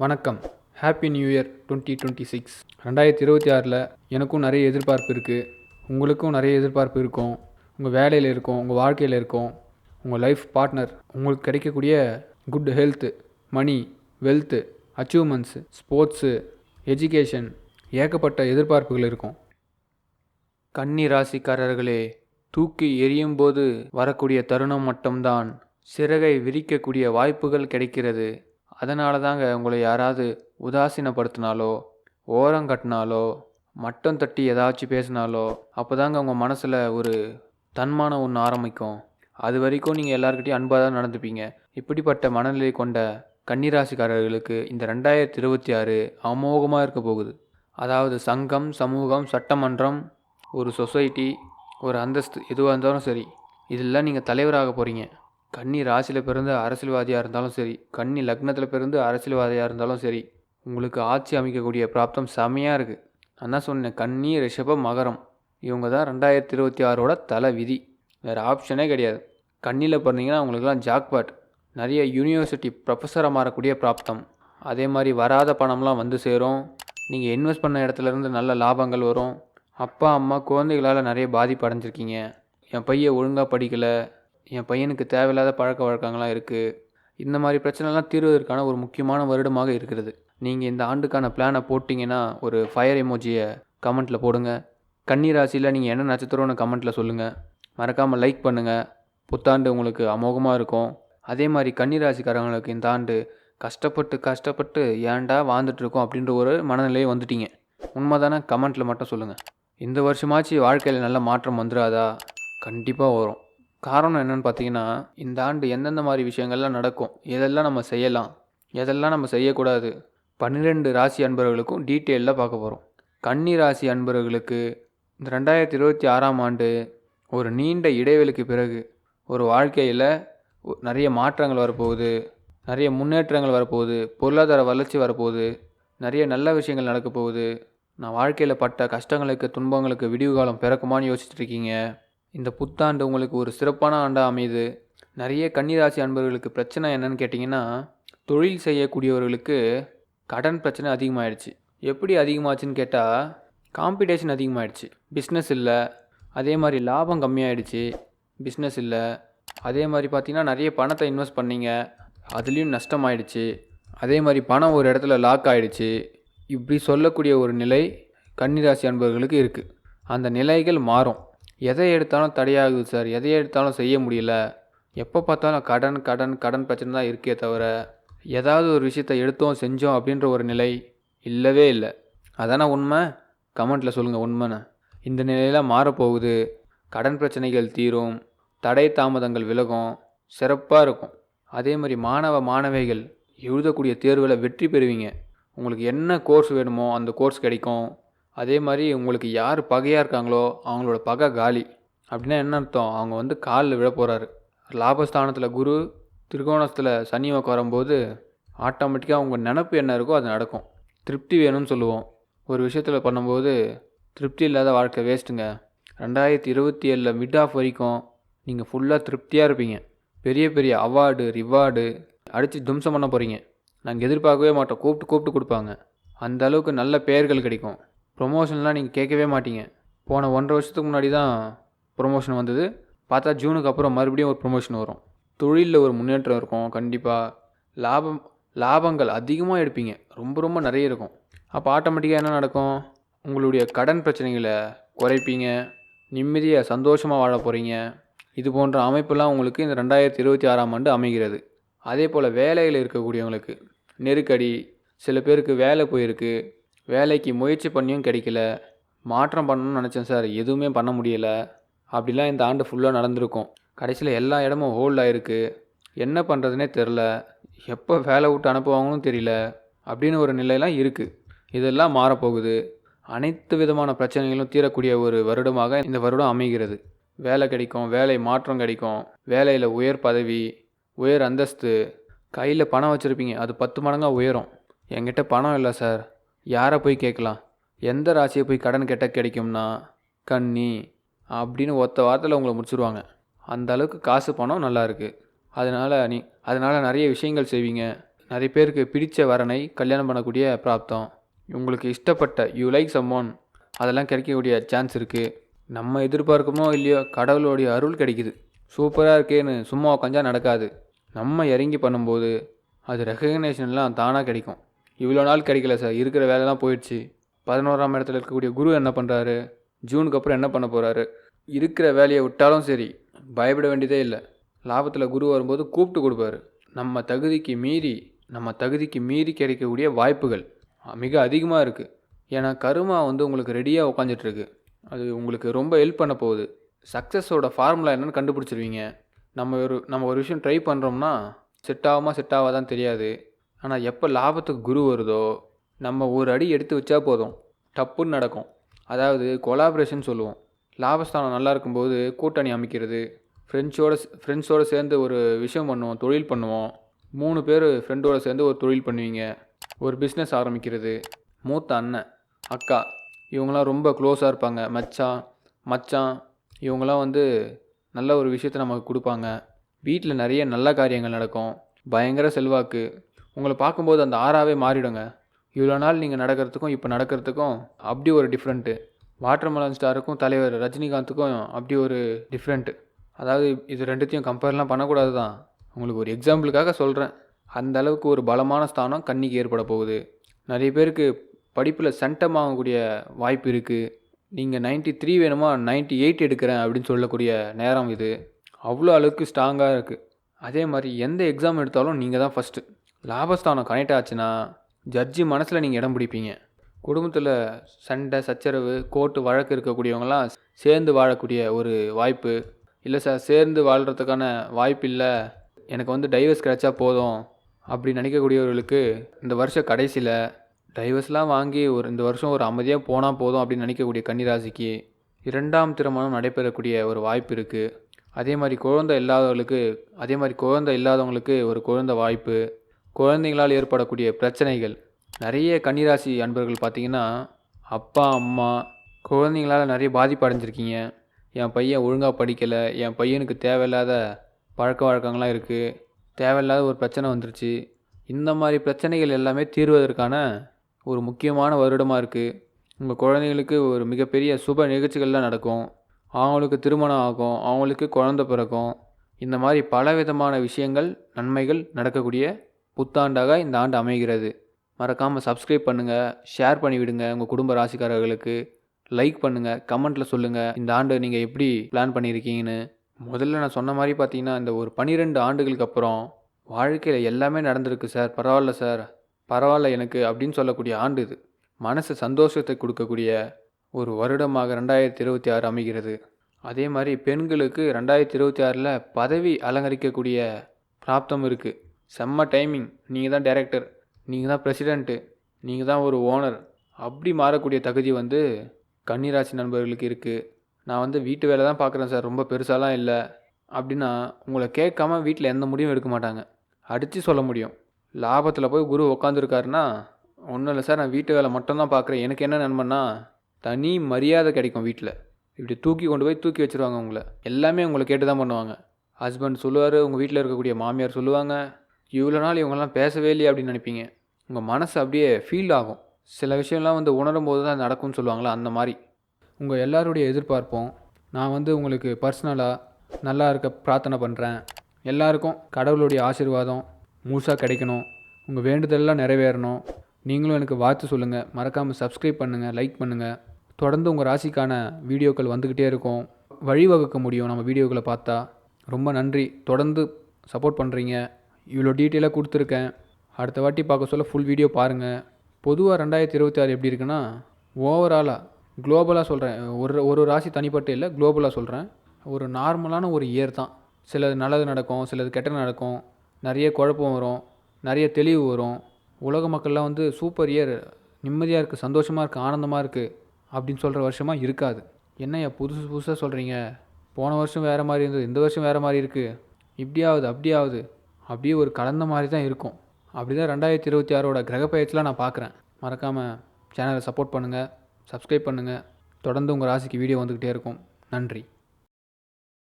வணக்கம். Happy new year 2026. 2026 எனக்கும் நிறைய எதிர்பார்ப்பு இருக்குது. உங்களுக்கும் நிறைய எதிர்பார்ப்பு இருக்கும். உங்கள் வேலையில் இருக்கும், உங்கள் வாழ்க்கையில் இருக்கும், உங்கள் லைஃப் பார்ட்னர், உங்களுக்கு கிடைக்கக்கூடிய குட் ஹெல்த்து, மணி, வெல்த்து, அச்சீவ்மெண்ட்ஸு, ஸ்போர்ட்ஸு, எஜுகேஷன், ஏகப்பட்ட எதிர்பார்ப்புகள் இருக்கும். கன்னி ராசிக்காரர்களே, தூக்கி எறியும் போது வரக்கூடிய தருணம் மட்டும்தான் சிறகை விரிக்கக்கூடிய வாய்ப்புகள் கிடைக்கிறது. அதனால தாங்க உங்களை யாராவது உதாசீனப்படுத்தினாலோ, ஓரங்கட்டினாலோ, மட்டம் தட்டி ஏதாச்சும் பேசினாலோ அப்போ தாங்க உங்கள் மனசில் ஒரு தன்மானம் ஒன்று ஆரம்பிக்கும். அது வரைக்கும் நீங்கள் எல்லாருக்கிட்டையும் அன்பாக தான் நடந்துப்பீங்க. இப்படிப்பட்ட மனநிலை கொண்ட கன்னிராசிக்காரர்களுக்கு இந்த 2026 அமோகமாக இருக்க போகுது. அதாவது சங்கம், சமூகம், சட்டமன்றம், ஒரு சொசைட்டி, ஒரு அந்தஸ்து எதுவாக இருந்தாலும் சரி, இதெல்லாம் நீங்கள் தலைவராக போகிறீங்க. கன்னி ராசியில் பிறந்து அரசியல்வாதியாக இருந்தாலும் சரி, கன்னி லக்னத்தில் பிறந்து அரசியல்வாதியாக இருந்தாலும் சரி, உங்களுக்கு ஆட்சி அமைக்கக்கூடிய பிராப்தம் செமையாக இருக்குது. நான் தான் சொன்னேன், கன்னி, ரிஷபம், மகரம் இவங்க தான் 2026 தலை விதி. வேறு ஆப்ஷனே கிடையாது. கன்னியில் பிறந்தீங்கன்னா உங்களுக்குலாம் ஜாக்பாட், நிறைய யூனிவர்சிட்டி ப்ரொஃபஸராக மாறக்கூடிய பிராப்தம். அதே மாதிரி வராத பணம்லாம் வந்து சேரும். நீங்கள் இன்வெஸ்ட் பண்ண இடத்துலேருந்து நல்ல லாபங்கள் வரும். அப்பா அம்மா குழந்தைகளால் நிறைய பாதிப்பு அடைஞ்சிருக்கீங்க. என் பையன் ஒழுங்காக படிக்கலை, என் பையனுக்கு தேவையில்லாத பழக்க வழக்கங்கள்லாம் இருக்குது. இந்த மாதிரி பிரச்சனைலாம் தீர்வதற்கான ஒரு முக்கியமான வருடமாக இருக்கிறது. நீங்கள் இந்த ஆண்டுக்கான பிளானை போட்டிங்கன்னா ஒரு ஃபயர் எமோஜியை கமெண்ட்டில் போடுங்க. கன்னி ராசியில் நீங்கள் என்ன நட்சத்திரம்னு கமெண்ட்டில் சொல்லுங்கள். மறக்காமல் லைக் பண்ணுங்கள். புத்தாண்டு உங்களுக்கு அமோகமாக இருக்கும். அதே மாதிரி கன்னி ராசிக்காரங்களுக்கு இந்த ஆண்டு கஷ்டப்பட்டு ஏன்டா வாழ்ந்துட்டுருக்கோம் அப்படின்ற ஒரு மனநிலையை வந்துட்டீங்க. உண்மை தானே? கமெண்ட்டில் மட்டும் சொல்லுங்கள். இந்த வருஷமாச்சு வாழ்க்கையில் நல்ல மாற்றம் வந்துடாதா? கண்டிப்பாக வரும். காரணம் என்னென்னு பார்த்தீங்கன்னா, இந்த ஆண்டு எந்தெந்த மாதிரி விஷயங்கள்லாம் நடக்கும், எதெல்லாம் நம்ம செய்யலாம், எதெல்லாம் நம்ம செய்யக்கூடாது, 12 ராசி அன்பர்களுக்கும் டீட்டெயிலில் பார்க்க போகிறோம். கன்னி ராசி அன்பர்களுக்கு இந்த 2026 ஆண்டு ஒரு நீண்ட இடைவெளிக்கு பிறகு ஒரு வாழ்க்கையில் நிறைய மாற்றங்கள் வரப்போகுது, நிறைய முன்னேற்றங்கள் வரப்போகுது, பொருளாதார வளர்ச்சி வரப்போகுது, நிறைய நல்ல விஷயங்கள் நடக்க போகுது. நான் வாழ்க்கையில் பட்ட கஷ்டங்களுக்கு, துன்பங்களுக்கு விடிவு காலம் பிறக்குமான்னு யோசிச்சுட்டு இருக்கீங்க. இந்த புத்தாண்டு உங்களுக்கு ஒரு சிறப்பான ஆண்டாக அமையுது. நிறைய கன்னிராசி அன்பர்களுக்கு பிரச்சனை என்னன்னு கேட்டிங்கன்னா, தொழில் செய்யக்கூடியவர்களுக்கு கடன் பிரச்சனை அதிகமாகிடுச்சு. எப்படி அதிகமாச்சுன்னு கேட்டால், காம்படிஷன் அதிகமாகிடுச்சு. பிஸ்னஸ் இல்லை, அதே மாதிரி லாபம் கம்மியாயிடுச்சு. பிஸ்னஸ் இல்லை, அதே மாதிரி பார்த்திங்கன்னா நிறைய பணத்தை இன்வெஸ்ட் பண்ணிங்க, அதுலேயும் நஷ்டமாயிடுச்சு. அதே மாதிரி பணம் ஒரு இடத்துல லாக் ஆகிடுச்சு. இப்படி சொல்லக்கூடிய ஒரு நிலை கன்னிராசி அன்பர்களுக்கு இருக்குது. அந்த நிலைகள் மாறும். எதை எடுத்தாலும் தடையாகுது சார், எதை எடுத்தாலும் செய்ய முடியல, எப்போ பார்த்தாலும் கடன் கடன் கடன் பிரச்சனை தான் இருக்கே தவிர ஏதாவது ஒரு விஷயத்தை எடுத்தோம் செஞ்சோம் அப்படின்ற ஒரு நிலை இல்லவே இல்லை. அதானே உண்மை? கமெண்ட்டில் சொல்லுங்கள் உண்மைன்னு. இந்த நிலையெல்லாம் மாறப்போகுது. கடன் பிரச்சனைகள் தீரும், தடை தாமதங்கள் விலகும், சிறப்பாக இருக்கும். அதே மாதிரி மாணவ மாணவிகள் எழுதக்கூடிய தேர்வில் வெற்றி பெறுவீங்க. உங்களுக்கு என்ன கோர்ஸ் வேணுமோ அந்த கோர்ஸ் கிடைக்கும். அதே மாதிரி உங்களுக்கு யார் பகையாக இருக்காங்களோ அவங்களோட பகை காலி. அப்படின்னா என்ன அர்த்தம்? அவங்க காலில் விழ போகிறாரு. லாபஸ்தானத்தில் குரு, திரிகோணத்தில் சனி வரும்போது ஆட்டோமேட்டிக்காக உங்கள் நினப்பு என்ன இருக்கோ அது நடக்கும். திருப்தி வேணும்னு சொல்லுவோம். ஒரு விஷயத்தில் பண்ணும்போது திருப்தி இல்லாத வாழ்க்கை வேஸ்ட்டுங்க. 2027 மிட் ஆஃப் வரைக்கும் நீங்கள் ஃபுல்லாக திருப்தியாக இருப்பீங்க. பெரிய பெரிய அவார்டு, ரிவார்டு அடித்து தும்சம் பண்ண போகிறீங்க. நாங்கள் எதிர்பார்க்கவே மாட்டோம். கூப்பிட்டு கொடுப்பாங்க. அந்த அளவுக்கு நல்ல பெயர்கள் கிடைக்கும். ப்ரொமோஷன்லாம் நீங்கள் கேட்கவே மாட்டீங்க. போன 1.5 வருஷத்துக்கு முன்னாடி தான் ப்ரொமோஷன் வந்தது. பார்த்தா ஜூனுக்கு அப்புறம் மறுபடியும் ஒரு ப்ரொமோஷன் வரும். தொழிலில் ஒரு முன்னேற்றம் இருக்கும். கண்டிப்பாக லாபங்கள் அதிகமாக எடுப்பீங்க. ரொம்ப நிறைய இருக்கும். அப்போ ஆட்டோமேட்டிக்காக என்ன நடக்கும்? உங்களுடைய கடன் பிரச்சனைகளை குறைப்பீங்க. நிம்மதியாக சந்தோஷமாக வாழ போகிறீங்க. இது போன்ற அமைப்பெல்லாம் உங்களுக்கு இந்த 2026 அமைகிறது. அதே போல் வேலையில் இருக்கக்கூடியவங்களுக்கு நெருக்கடி, சில பேருக்கு வேலை போயிருக்கு, வேலைக்கு முயற்சி பண்ணியும் கிடைக்கல, மாற்றம் பண்ணணும்னு நினச்சேன் சார், எதுவுமே பண்ண முடியலை, அப்படிலாம் இந்த ஆண்டு ஃபுல்லாக நடந்திருக்கும். கடைசியில் எல்லா இடமும் ஹோல்ட் ஆகிருக்கு. என்ன பண்ணுறதுனே தெரில, எப்போ வேலை விட்டு அனுப்புவாங்கன்னு தெரியல அப்படின்னு ஒரு நிலையெல்லாம் இருக்குது. இதெல்லாம் மாறப்போகுது. அனைத்து விதமான பிரச்சனைகளும் தீரக்கூடிய ஒரு வருடமாக இந்த வருடம் அமைகிறது. வேலை கிடைக்கும், வேலை மாற்றம் கிடைக்கும், வேலையில் உயர் பதவி, உயர் அந்தஸ்து, கையில் பணம் வச்சுருப்பீங்க, அது 10 மடங்காக உயரும். என்கிட்ட பணம் இல்லை சார், யாரை போய் கேட்கலாம்? எந்த ராசியை போய் கடன் கேட்ட கிடைக்கும்னா கன்னி அப்படின்னு ஒத்த வாரத்தில் உங்களை முடிச்சுருவாங்க. அந்த அளவுக்கு காசு பணம் நல்லா இருக்குது. அதனால் நிறைய விஷயங்கள் செய்வீங்க. நிறைய பேருக்கு பிடித்த வரனை கல்யாணம் பண்ணக்கூடிய பிராப்தம். உங்களுக்கு இஷ்டப்பட்ட யூ லைக் சம்மோன் அதெல்லாம் கிடைக்கக்கூடிய சான்ஸ் இருக்குது. நம்ம எதிர்பார்க்கமோ இல்லையோ கடவுளுடைய அருள் கிடைக்குது. சூப்பராக இருக்கேன்னு சும்மா உட்காந்தா நடக்காது. நம்ம இறங்கி பண்ணும்போது அது ரெகக்னேஷன்லாம் தானாக கிடைக்கும். இவ்வளோ நாள் கிடைக்கல சார், இருக்கிற வேலைலாம் போயிடுச்சு. 11ஆம் இடத்துல இருக்கக்கூடிய குரு என்ன பண்ணுறாரு, ஜூனுக்கு அப்புறம் என்ன பண்ண போகிறாரு, இருக்கிற வேலையை விட்டாலும் சரி பயப்பட வேண்டியதே இல்லை. லாபத்தில் குரு வரும்போது கூப்பிட்டு கொடுப்பாரு. நம்ம தகுதிக்கு மீறி கிடைக்கக்கூடிய வாய்ப்புகள் மிக அதிகமாக இருக்குது. ஏன்னா கருமா உங்களுக்கு ரெடியாக உட்காந்துட்ருக்கு. அது உங்களுக்கு ரொம்ப ஹெல்ப் பண்ண போகுது. சக்ஸஸோட ஃபார்முலா என்னென்னு கண்டுபிடிச்சிருவீங்க. நம்ம ஒரு விஷயம் ட்ரை பண்ணுறோம்னா செட் ஆகாதான் தெரியாது. ஆனால் எப்போ லாபத்துக்கு குரு வருதோ நம்ம ஒரு அடி எடுத்து வச்சா போதும், டப்புன்னு நடக்கும். அதாவது கொலாபரேஷன் சொல்லுவோம். லாபஸ்தானம் நல்லா இருக்கும்போது கூட்டணி அமைக்கிறது, ஃப்ரெண்ட்ஸோடு சேர்ந்து ஒரு விஷயம் பண்ணுவோம், தொழில் பண்ணுவோம். 3 பேர் ஃப்ரெண்டோடு சேர்ந்து ஒரு தொழில் பண்ணுவீங்க. ஒரு பிஸ்னஸ் ஆரம்பிக்கிறது. மூத்த அண்ணன் அக்கா இவங்களாம் ரொம்ப க்ளோஸாக இருப்பாங்க. மச்சான் இவங்களாம் நல்ல ஒரு விஷயத்தை நமக்கு கொடுப்பாங்க. வீட்டில் நிறைய நல்ல காரியங்கள் நடக்கும். பயங்கர செல்வாக்கு. உங்களை பார்க்கும்போது அந்த ஆறாவே மாறிடுங்க. இவ்வளோ நாள் நீங்கள் நடக்கிறதுக்கும் இப்போ நடக்கிறதுக்கும் அப்படி ஒரு டிஃப்ரெண்ட்டு. வாட்டர்மெலன் ஸ்டாருக்கும் தலைவர் ரஜினிகாந்துக்கும் அப்படி ஒரு டிஃப்ரெண்ட்டு. அதாவது இது ரெண்டுத்தையும் கம்பேர்லாம் பண்ணக்கூடாது தான், உங்களுக்கு ஒரு எக்ஸாம்பிளுக்காக சொல்கிறேன். அந்த அளவுக்கு ஒரு பலமான ஸ்தானம் கன்னிக்கு ஏற்பட போகுது. நிறைய பேருக்கு படிப்பில் சென்டமாகக்கூடிய வாய்ப்பு இருக்குது. நீங்கள் 93 வேணுமா 98 எடுக்கிறேன் அப்படின்னு சொல்லக்கூடிய நேரம் இது. அவ்வளோ அளவுக்கு ஸ்ட்ராங்காக இருக்குது. அதே மாதிரி எந்த எக்ஸாம் எடுத்தாலும் நீங்கள் தான் ஃபஸ்ட்டு. லாபஸ்தானம் கனெக்ட் ஆச்சுன்னா ஜட்ஜி மனசில் நீங்கள் இடம் பிடிப்பீங்க. குடும்பத்தில் சண்டை சச்சரவு கோர்ட்டு வழக்கு இருக்கக்கூடியவங்களாம் சேர்ந்து வாழக்கூடிய ஒரு வாய்ப்பு. இல்லை சார், சேர்ந்து வாழ்கிறதுக்கான வாய்ப்பு இல்லை, எனக்கு டைவர்ஸ் கிடைச்சா போதும் அப்படி நினைக்கக்கூடியவர்களுக்கு இந்த வருஷம் கடைசியில் டைவர்ஸ்லாம் வாங்கி இந்த வருஷம் ஒரு அமைதியாக போனால் போதும் அப்படின்னு நினைக்கக்கூடிய கன்னிராசிக்கு 2ஆம் திருமணம் நடைபெறக்கூடிய ஒரு வாய்ப்பு இருக்குது. அதே மாதிரி குழந்தை இல்லாதவங்களுக்கு ஒரு குழந்தை வாய்ப்பு. குழந்தைங்களால் ஏற்படக்கூடிய பிரச்சனைகள். நிறைய கன்னிராசி அன்பர்கள் பார்த்திங்கன்னா அப்பா அம்மா குழந்தைங்களால் நிறைய பாதிப்பு அடைஞ்சிருக்கீங்க. என் பையன் ஒழுங்காக படிக்கலை, என் பையனுக்கு தேவையில்லாத பழக்க வழக்கங்கள்லாம் இருக்குது, தேவையில்லாத ஒரு பிரச்சனை வந்துருச்சு. இந்த மாதிரி பிரச்சனைகள் எல்லாமே தீர்வதற்கான ஒரு முக்கியமான வருடமாக இருக்குது. உங்கள் குழந்தைங்களுக்கு ஒரு மிகப்பெரிய சுப நிகழ்ச்சிகள்லாம் நடக்கும். அவங்களுக்கு திருமணம் ஆகும், அவங்களுக்கு குழந்தை பிறக்கும். இந்த மாதிரி பலவிதமான விஷயங்கள் நன்மைகள் நடக்கக்கூடிய புத்தாண்டாக இந்த ஆண்டு அமைகிறது. மறக்காமல் சப்ஸ்கிரைப் பண்ணுங்கள், ஷேர் பண்ணிவிடுங்க உங்கள் குடும்ப ராசிக்காரர்களுக்கு. லைக் பண்ணுங்கள், கமெண்ட்டில் சொல்லுங்கள் இந்த ஆண்டு நீங்கள் எப்படி பிளான் பண்ணியிருக்கீங்கன்னு. முதல்ல நான் சொன்ன மாதிரி பார்த்தீங்கன்னா இந்த ஒரு 12 ஆண்டுகளுக்கு அப்புறம் வாழ்க்கையில் எல்லாமே நடந்திருக்கு சார், பரவாயில்ல எனக்கு அப்படின்னு சொல்லக்கூடிய ஆண்டு இது. மனசு சந்தோஷத்தை கொடுக்கக்கூடிய ஒரு வருடமாக 2026 அமைகிறது. அதே மாதிரி பெண்களுக்கு 2026 பதவி அலங்கரிக்கக்கூடிய பிராப்தம் இருக்குது. செம்ம டைமிங். நீங்கள் தான் டைரக்டர், நீங்கள் தான் பிரசிடெண்ட்டு, நீங்கள் தான் ஒரு ஓனர், அப்படி மாறக்கூடிய தகுதி கன்னிராசி நண்பர்களுக்கு இருக்குது. நான் வீட்டு வேலை தான் பார்க்குறேன் சார், ரொம்ப பெருசாலாம் இல்லை அப்படின்னா உங்களை கேட்காம வீட்டில் எந்த முடிவும் எடுக்க மாட்டாங்க. அடித்து சொல்ல முடியும். லாபத்தில் போய் குரு உட்காந்துருக்காருன்னா ஒன்றும் இல்லை சார், நான் வீட்டு வேலை மட்டும்தான் பார்க்குறேன், எனக்கு என்ன நன்மைன்னா தனி மரியாதை கிடைக்கும். வீட்டில் இப்படி தூக்கி வச்சுருவாங்க. எல்லாமே உங்களை கேட்டு தான் பண்ணுவாங்க. ஹஸ்பண்ட் சொல்லுவார், உங்கள் வீட்டில் இருக்கக்கூடிய மாமியார் சொல்லுவாங்க, இவ்வளோ நாள் இவங்கெல்லாம் பேசவே இல்லையே அப்படின்னு நினைப்பீங்க. உங்கள் மனசு அப்படியே ஃபீல் ஆகும். சில விஷயம்லாம் உணரும் போது தான் நடக்கும்னு சொல்லுவாங்களா, அந்த மாதிரி. உங்கள் எல்லாருடைய எதிர்பார்ப்போம் நான் உங்களுக்கு பர்சனலாக நல்லா இருக்க பிரார்த்தனை பண்ணுறேன். எல்லாருக்கும் கடவுளுடைய ஆசீர்வாதம் முழுசாக கிடைக்கணும், உங்கள் வேண்டுதலெல்லாம் நிறைவேறணும். நீங்களும் எனக்கு வாழ்த்து சொல்லுங்கள். மறக்காமல் சப்ஸ்கிரைப் பண்ணுங்கள், லைக் பண்ணுங்கள். தொடர்ந்து உங்கள் ராசிக்கான வீடியோக்கள் வந்துக்கிட்டே இருக்கும். வழிவகுக்க முடியும் நம்ம வீடியோக்களை பார்த்தா. ரொம்ப நன்றி, தொடர்ந்து சப்போர்ட் பண்ணுறீங்க. இவ்வளோ டீட்டெயிலாக கொடுத்துருக்கேன். அடுத்த வாட்டி பார்க்க சொல்ல ஃபுல் வீடியோ பாருங்கள். பொதுவாக 2026 எப்படி இருக்குன்னா, ஓவராலாக குளோபலாக சொல்கிறேன், ஒரு ராசி தனிப்பட்டு இல்லை, குளோபலாக சொல்கிறேன். ஒரு நார்மலான ஒரு இயர் தான். சிலது நல்லது நடக்கும், சிலது கெட்டது நடக்கும், நிறைய குழப்பம் வரும், நிறைய தெளிவு வரும். உலக மக்கள்லாம் சூப்பர் இயர், நிம்மதியாக இருக்குது, சந்தோஷமாக இருக்குது, ஆனந்தமாக இருக்குது அப்படின்னு சொல்கிற வருஷமாக இருக்காது. என்னையா புதுசாக சொல்கிறீங்க, போன வருஷம் வேறு மாதிரி இருந்தது, இந்த வருஷம் வேறு மாதிரி இருக்குது, இப்படியாவது அப்படியே ஒரு கலந்த மாதிரி தான் இருக்கும். அப்படி தான் 2026 கிரகப்பெயர்ச்சிலாம் நான் பார்க்குறேன். மறக்காமல் சேனலை சப்போர்ட் பண்ணுங்கள், சப்ஸ்கிரைப் பண்ணுங்கள். தொடர்ந்து உங்கள் ராசிக்கு வீடியோ வந்துக்கிட்டே இருக்கும். நன்றி.